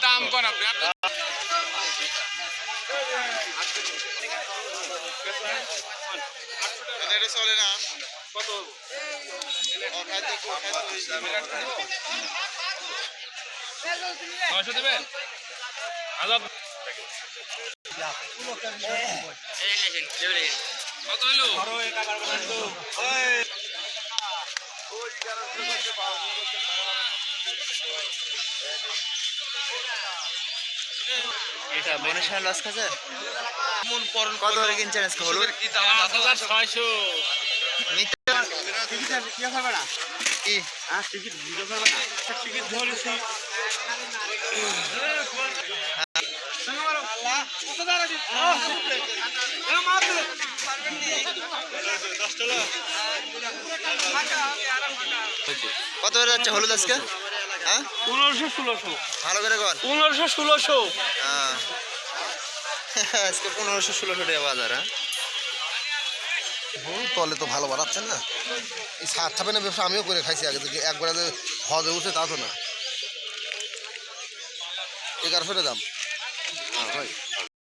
দাম কোন আপনি চলে না কত 900 দেবেন কত হলো এটা মনীষা লস খাচ্ছে কত করে কিনছেন আজকে হলুদ 5600 কি কত করে যাচ্ছে হলুদ আজকে? হ্যাঁ 1500-1600 ভালো করে কর 1500-1600 আজকে 1500-1600 টাকা বাজার। হ্যাঁ তলে তো ভালো বাড়াচ্ছে না, এই সাত ছাপে না ব্যবসা আমিও করে খাইছি আগে থেকে, একবার হজ উঠে তা তো না, 1100 দাম। হ্যাঁ ভাই